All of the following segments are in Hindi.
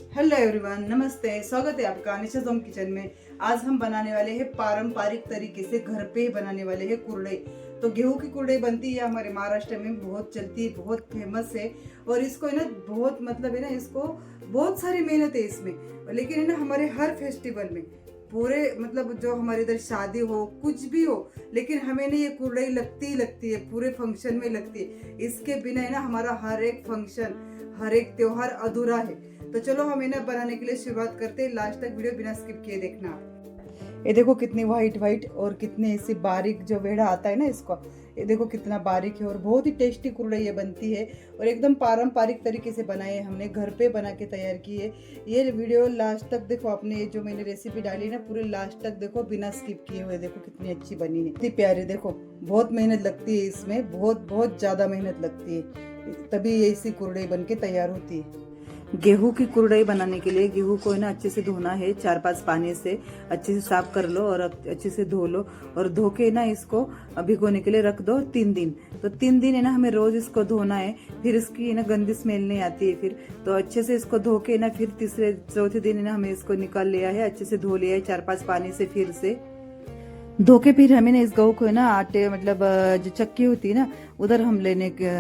हेलो एवरीवन, नमस्ते। स्वागत है आपका अनिशा होम किचन में। आज हम बनाने वाले हैं पारंपरिक तरीके से घर पे बनाने वाले हैं कुरडई। तो गेहूं की कुरडई बनती है, हमारे महाराष्ट्र में बहुत चलती है, बहुत फेमस है। और इसको है ना बहुत है ना, इसको बहुत सारी मेहनत है इसमें। लेकिन है ना हमारे हर फेस्टिवल में पूरे जो हमारे इधर शादी हो कुछ भी हो, लेकिन हमें ना ये कुरडई लगती ही लगती है, पूरे फंक्शन में लगती है। इसके बिना है ना हमारा हर एक फंक्शन, हर एक त्योहार अधूरा है। तो चलो हम इन्हें बनाने के लिए शुरुआत करते हैं। लास्ट तक वीडियो बिना स्किप किए देखना। ये देखो कितनी वाइट वाइट और कितने ऐसे बारीक जो वेड़ा आता है ना इसको, ये देखो कितना बारीक है। और बहुत ही टेस्टी कुरडई ये बनती है और एकदम पारंपरिक तरीके से बनाए है, हमने घर पे बना के तैयार की है। ये वीडियो लास्ट तक देखो, आपने जो मैंने रेसिपी डाली है ना पूरे लास्ट तक देखो बिना स्किप किए हुए। देखो कितनी अच्छी बनी है, कितनी प्यारी। देखो बहुत मेहनत लगती है इसमें, बहुत बहुत ज्यादा मेहनत लगती है, तभी ऐसी कुरडई बन के तैयार होती है। गेहूं की कुरडई बनाने के लिए गेहूं को है ना अच्छे से धोना है, 4-5 पानी से अच्छे से साफ कर लो और अच्छे से धो लो। और धो के ना इसको भिगोने के लिए रख दो 3 दिन। तो 3 दिन है ना हमें रोज इसको धोना है, फिर इसकी है ना गंदी स्मेल नहीं आती है फिर। तो अच्छे से इसको धो के ना फिर तीसरे चौथे दिन है ना हमें इसको निकाल लिया है, अच्छे से धो लिया है 4-5 पानी से। फिर से धो के फिर हमें ना इस गेहूं को है ना आटे जो चक्की होती है ना उधर हम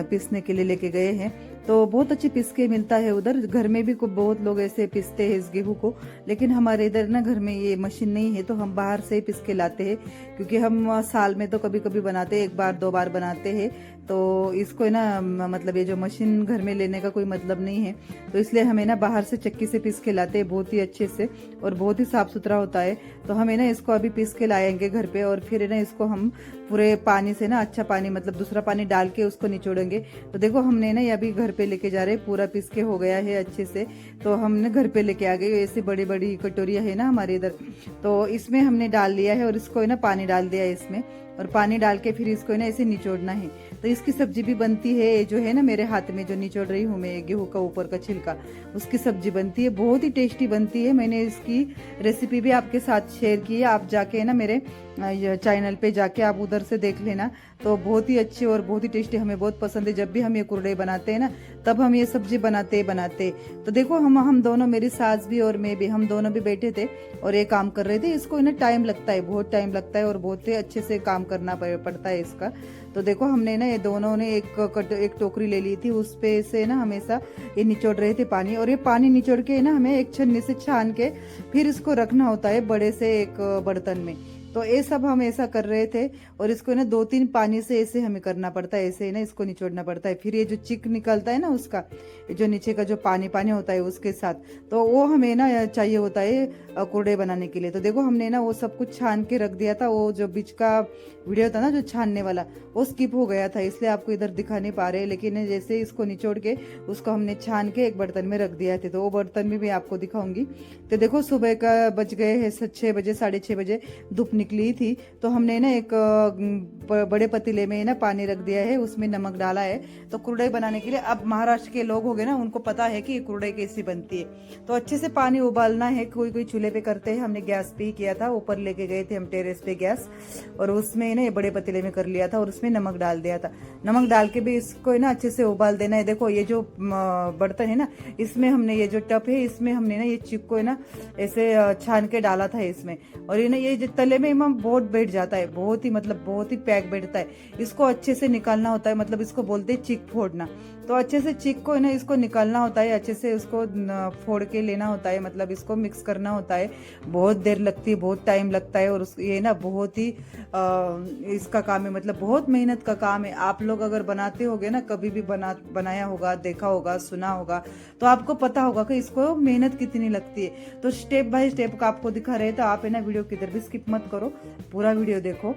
पीसने के लिए लेके गए हैं। तो बहुत अच्छी पीस के मिलता है उधर। घर में भी बहुत लोग ऐसे पीसते हैं इस गेहूं को, लेकिन हमारे इधर ना घर में ये मशीन नहीं है, तो हम बाहर से ही पीस के लाते हैं। क्योंकि हम साल में तो कभी कभी बनाते हैं, 1-2 बार बनाते हैं। तो इसको है ना ये जो मशीन घर में लेने का कोई मतलब नहीं है, तो इसलिए हमें ना बाहर से चक्की से पीस के लाते हैं बहुत ही अच्छे से, और बहुत ही साफ सुथरा होता है। तो हमें ना इसको अभी पीस के लाएंगे घर पे, और फिर है ना इसको हम पूरे पानी से ना अच्छा पानी दूसरा पानी डाल के उसको निचोड़ेंगे। तो देखो हमने ना ये अभी घर पे लेके जा रहे हैं, पूरा पीस के हो गया है अच्छे से। तो हमने घर पे लेके आ गए, ऐसी बड़ी बड़ी कटोरियां है ना हमारे इधर, तो इसमें हमने डाल लिया है और इसको है ना पानी डाल दिया है इसमें। और पानी डाल के फिर इसको है ना ऐसे निचोड़ना है। तो इसकी सब्जी भी बनती है, जो है ना मेरे हाथ में जो निचोड़ रही हूँ मैं, गेहूं का ऊपर का छिलका, उसकी सब्जी बनती है, बहुत ही टेस्टी बनती है। मैंने इसकी रेसिपी भी आपके साथ शेयर की है, आप जाके ना मेरे चैनल पे जाके आप उधर से देख लेना। तो बहुत ही अच्छी और बहुत ही टेस्टी, हमें बहुत पसंद है। जब भी हम ये कुरडई बनाते हैं ना तब हम ये सब्जी बनाते। तो देखो हम दोनों, मेरी सास भी और मैं भी, हम दोनों भी बैठे थे और ये काम कर रहे थे। इसको ना टाइम लगता है, बहुत टाइम लगता है, और बहुत ही अच्छे से काम करना पड़ता है इसका। तो देखो हमने ना ये दोनों ने एक टोकरी ले ली थी, उस पे से ना हमेशा ये निचोड़ रहे थे पानी। और ये पानी निचोड़ के ना हमें एक छन्नी से छान के फिर इसको रखना होता है बड़े से एक बर्तन में। तो ये सब हम ऐसा कर रहे थे, और इसको ना 2-3 पानी से ऐसे हमें करना पड़ता है, ऐसे ना इसको निचोड़ना पड़ता है। फिर ये जो चिक निकलता है ना उसका, जो नीचे का जो पानी पानी होता है उसके साथ, तो वो हमें ना चाहिए होता है कुरडई बनाने के लिए। तो देखो हमने ना वो सब कुछ छान के रख दिया था। वो जो बीच का वीडियो था ना जो छानने वाला, वो स्किप हो गया था, इसलिए आपको इधर दिखा नहीं पा रहे। लेकिन जैसे इसको निचोड़ के उसको हमने छान के एक बर्तन में रख दिया था, तो वो बर्तन में भी आपको दिखाऊंगी। तो देखो सुबह का बज गए हैं 6 बजे, 6:30 बजे धूप निकली थी। तो हमने ना एक बड़े पतीले में ना पानी रख दिया है, उसमें नमक डाला है। तो कुरडई बनाने के लिए, अब महाराष्ट्र के लोग हो गए ना, उनको पता है कि कुरडई कैसी बनती है। तो अच्छे से पानी उबालना है, कोई कोई चूल्हे पे करते हैं, हमने गैस पे ही किया था। ऊपर लेके गए थे हम टेरेस पे गैस, और उसमें ना ये बड़े पतीले में कर लिया था, और उसमें नमक डाल दिया था। नमक डाल के भी इसको ना अच्छे से उबाल देना है। देखो ये जो बर्तन है ना, इसमें हमने ये जो टप है, इसमें हमने ना ये चिक को ना ऐसे छान के डाला था इसमें। और ये ना ये तले में बहुत बैठ जाता है, बहुत ही पैक बैठता है। इसको अच्छे से निकालना होता है, इसको बोलते हैं चिक फोड़ना। तो अच्छे से चिक को ना इसको निकालना होता है, अच्छे से उसको फोड़ के लेना होता है, इसको मिक्स करना होता है। बहुत देर लगती है, बहुत टाइम लगता है। और ये ना बहुत ही इसका काम है, बहुत मेहनत का काम है। आप लोग अगर बनाते होगे ना, कभी भी बनाया होगा, देखा होगा, सुना होगा, तो आपको पता होगा कि इसको मेहनत कितनी लगती है। तो स्टेप बाय स्टेप का आपको दिखा रहे, तो आप है ना वीडियो किधर भी स्किप मत करो, पूरा वीडियो देखो।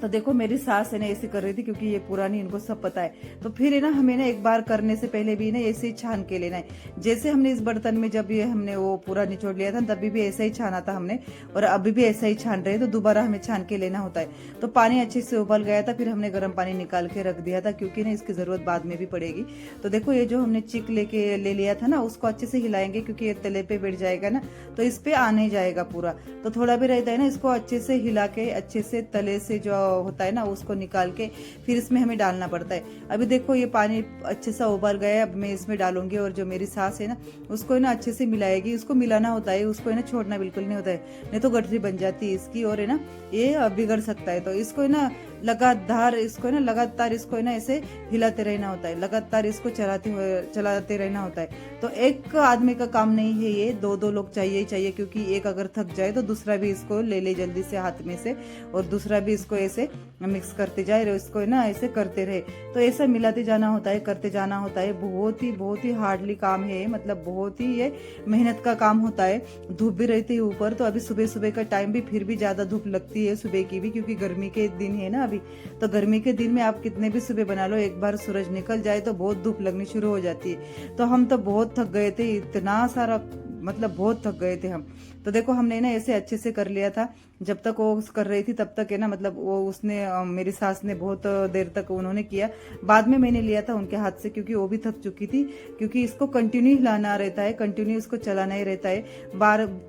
तो देखो मेरी सास है ना ऐसे कर रही थी, क्योंकि ये पुरानी, इनको सब पता है। तो फिर है ना हमें ना एक बार करने से पहले भी ना ऐसे ही छान के लेना है। जैसे हमने इस बर्तन में जब ये हमने वो पूरा निचोड़ लिया था, तभी भी ऐसा ही छाना था हमने, और अभी भी ऐसा ही छान रहे, तो दोबारा हमें छान के लेना होता है। तो पानी अच्छे से उबल गया था, फिर हमने गर्म पानी निकाल के रख दिया था, क्योंकि ना इसकी जरूरत बाद में भी पड़ेगी। तो देखो ये जो हमने चिक ले लिया था ना, उसको अच्छे से हिलाएंगे, क्योंकि ये तले पे बैठ जाएगा ना, तो इस पे आने जाएगा पूरा। तो थोड़ा भी रहता है ना, इसको अच्छे से हिला के अच्छे से तले से जो होता है ना उसको निकाल के फिर इसमें हमें डालना पड़ता है। अभी देखो ये पानी अच्छे से उबल गया है, अब मैं इसमें डालूंगी और जो मेरी सास है ना उसको है ना अच्छे से मिलाएगी। उसको मिलाना होता है, उसको है ना छोड़ना बिल्कुल नहीं होता है, नहीं तो गठरी बन जाती है इसकी और है ना ये बिगड़ सकता है। तो इसको है ना लगातार इसको है ना ऐसे हिलाते रहना होता है, लगातार इसको चलाते रहना होता है। तो एक आदमी का काम नहीं है ये, दो दो लोग चाहिए ही चाहिए, क्योंकि एक अगर थक जाए तो दूसरा भी इसको ले ले जल्दी से हाथ में से और दूसरा भी इसको ऐसे मिक्स करते जाए और इसको है ना ऐसे करते रहे। तो ऐसा मिलाते जाना होता है, करते जाना होता है। बहुत ही हार्डली काम है, मतलब बहुत ही ये मेहनत का काम होता है। धूप भी रहती है ऊपर, तो अभी सुबह सुबह का टाइम भी फिर भी ज्यादा धूप लगती है सुबह की भी, क्योंकि गर्मी के दिन है ना अभी। तो गर्मी के दिन में आप कितने भी सुबह बना लो, एक बार सूरज निकल जाए तो बहुत धूप लगनी शुरू हो जाती है। तो हम तो बहुत थक गए थे, इतना सारा मतलब बहुत थक गए थे हम। तो देखो हमने ना ऐसे अच्छे से कर लिया था। जब तक वो कर रही थी तब तक है ना, मतलब वो उसने मेरी सास ने बहुत देर तक उन्होंने किया। बाद में मैंने लिया था उनके हाथ से, क्योंकि वो भी थक चुकी थी, क्योंकि इसको कंटिन्यू हिलाना रहता है, कंटिन्यू इसको चलाना ही रहता है।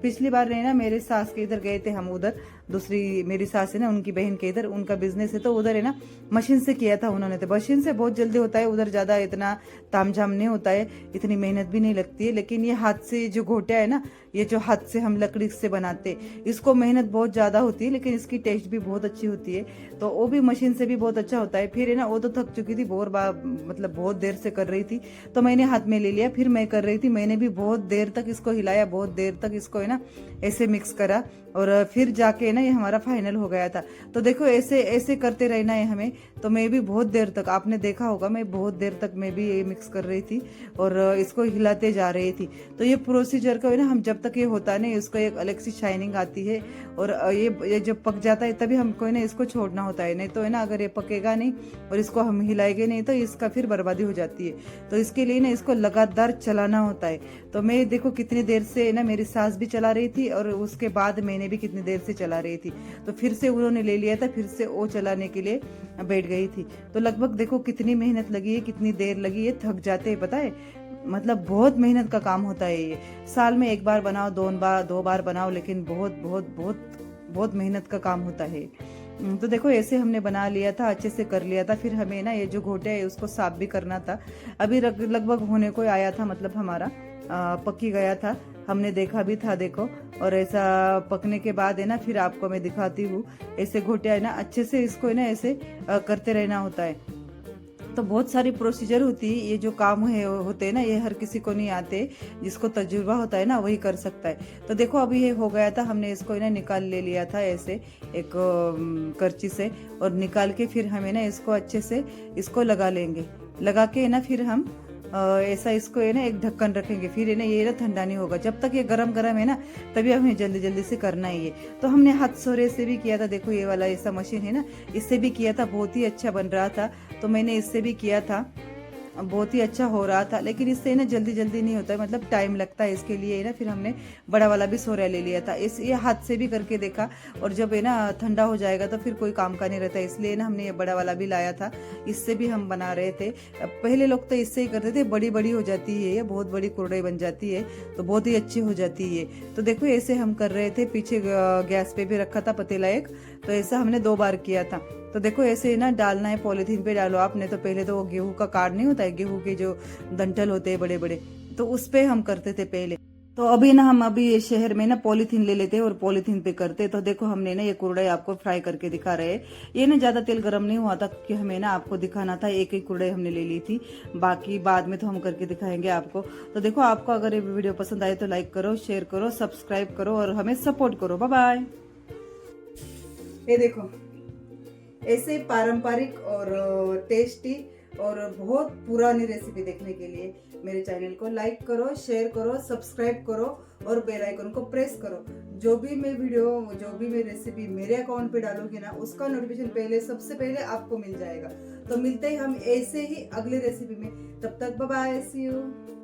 पिछली बार ना मेरे सास के इधर गए थे हम, उधर दूसरी मेरी सास है ना उनकी बहन के इधर उनका बिजनेस है, तो उधर है ना मशीन से किया था उन्होंने। तो मशीन से बहुत जल्दी होता है, उधर ज्यादा इतना तामझाम नहीं होता है, इतनी मेहनत भी नहीं लगती है। लेकिन ये हाथ से जो घोटिया है ना, ये जो हाथ से हम लकड़ी से बनाते, इसको मेहनत बहुत ज्यादा होती है, लेकिन इसकी टेस्ट भी बहुत अच्छी होती है। तो वो भी मशीन से भी बहुत अच्छा होता है। फिर है ना वो तो थक चुकी थी, मतलब बहुत देर से कर रही थी, तो मैंने हाथ में ले लिया। फिर मैं कर रही थी, मैंने भी बहुत देर तक इसको हिलाया, बहुत देर तक इसको है ना ऐसे मिक्स करा, और फिर जाके ना ये हमारा फाइनल हो गया था। तो देखो ऐसे ऐसे करते रहना है हमें। तो मैं भी बहुत देर तक, आपने देखा होगा, मैं बहुत देर तक मैं भी ये मिक्स कर रही थी और इसको हिलाते जा रही थी। तो ये प्रोसीजर का है ना, हम जब तक ये होता है ना इसको एक अलग सी शाइनिंग आती है, और ये जब पक जाता है तभी हमको है ना इसको छोड़ना होता है। नहीं तो है ना अगर ये पकेगा नहीं और इसको हम हिलाएंगे नहीं तो इसका फिर बर्बादी हो जाती है। तो इसके लिए ना इसको लगातार चलाना होता है। तो मैं देखो कितनी देर से ना मेरी सास भी चला रही थी और उसके बाद मैंने भी कितनी देर से चला रही थी। तो फिर से उन्होंने ले लिया था, फिर से वो चलाने के लिए बैठ गई थी। तो लगभग देखो कितनी मेहनत लगी है, कितनी देर लगी है, थक जाते हैं पता है। मतलब बहुत मेहनत का काम होता है ये। साल में एक बार बनाओ, दो बार बनाओ, लेकिन बहुत बहुत बहुत बहुत मेहनत का काम होता है। तो देखो ऐसे हमने बना लिया था, अच्छे से कर लिया था। फिर हमें ना ये जो घोटे है उसको साफ भी करना था। अभी लगभग होने को आया था, मतलब हमारा पकी गया था, हमने देखा भी था देखो। और ऐसा पकने के बाद है ना फिर आपको मैं दिखाती हूँ। ऐसे घोटिया है ना अच्छे से इसको है ना ऐसे करते रहना होता है। तो बहुत सारी प्रोसीजर होती है, ये जो काम है होते हैं ना ये हर किसी को नहीं आते, जिसको तजुर्बा होता है ना वही कर सकता है। तो देखो अभी ये हो गया था, हमने इसको ना निकाल ले लिया था ऐसे एक करची से, और निकाल के फिर हमें ना इसको अच्छे से इसको लगा लेंगे। लगा के ना फिर हम ऐसा इसको है ना एक ढक्कन रखेंगे। फिर है ना ये ना ठंडा नहीं होगा, जब तक ये गरम गरम है ना तभी हमें जल्दी जल्दी से करना ही है। तो हमने हाथ सोरे से भी किया था, देखो ये वाला ऐसा मशीन है ना, इससे भी किया था, बहुत ही अच्छा बन रहा था। तो मैंने इससे भी किया था, बहुत ही अच्छा हो रहा था। लेकिन इससे ना जल्दी जल्दी नहीं होता है, मतलब टाइम लगता है इसके लिए ना। फिर हमने बड़ा वाला भी सोरा ले लिया था, इस ये हाथ से भी करके देखा, और जब है ना ठंडा हो जाएगा तो फिर कोई काम का नहीं रहता, इसलिए ना हमने ये बड़ा वाला भी लाया था। इससे भी हम बना रहे थे। पहले लोग तो इससे ही करते थे, बड़ी बड़ी हो जाती है ये, बहुत बड़ी कुरडई बन जाती है, तो बहुत ही अच्छी हो जाती है। तो देखो ऐसे हम कर रहे थे, पीछे गैस पे भी रखा था पतीला एक, तो ऐसा हमने 2 बार किया था। तो देखो ऐसे ना डालना है, पॉलीथीन पे डालो आपने। तो पहले तो वो गेहूं का कार्ड नहीं होता है, गेहूं के जो डंठल होते हैं बड़े बड़े, तो उस पे हम करते थे पहले। तो अभी ना हम अभी ये शहर में ना पॉलीथीन ले लेते हैं और पॉलीथीन पे करते। तो देखो हमने ना ये कुरडई आपको फ्राई करके दिखा रहे हैं। ये ना ज्यादा तेल गर्म नहीं हुआ था, क्योंकि हमें ना आपको दिखाना था। एक एक कुरडई हमने ले ली थी, बाकी बाद में तो हम करके दिखाएंगे आपको। तो देखो आपको अगर ये वीडियो पसंद आए तो लाइक करो, शेयर करो, सब्सक्राइब करो और हमें सपोर्ट करो। Bye bye. ये देखो ऐसे पारंपरिक और टेस्टी और बहुत पुरानी रेसिपी देखने के लिए मेरे चैनल को लाइक करो, शेयर करो, सब्सक्राइब करो और बेल आइकन को प्रेस करो। जो भी मैं रेसिपी मेरे अकाउंट पे डालूंगी ना, उसका नोटिफिकेशन सबसे पहले आपको मिल जाएगा। तो मिलते ही हम ऐसे ही अगले रेसिपी में, तब तक बाय बाय, सी यू।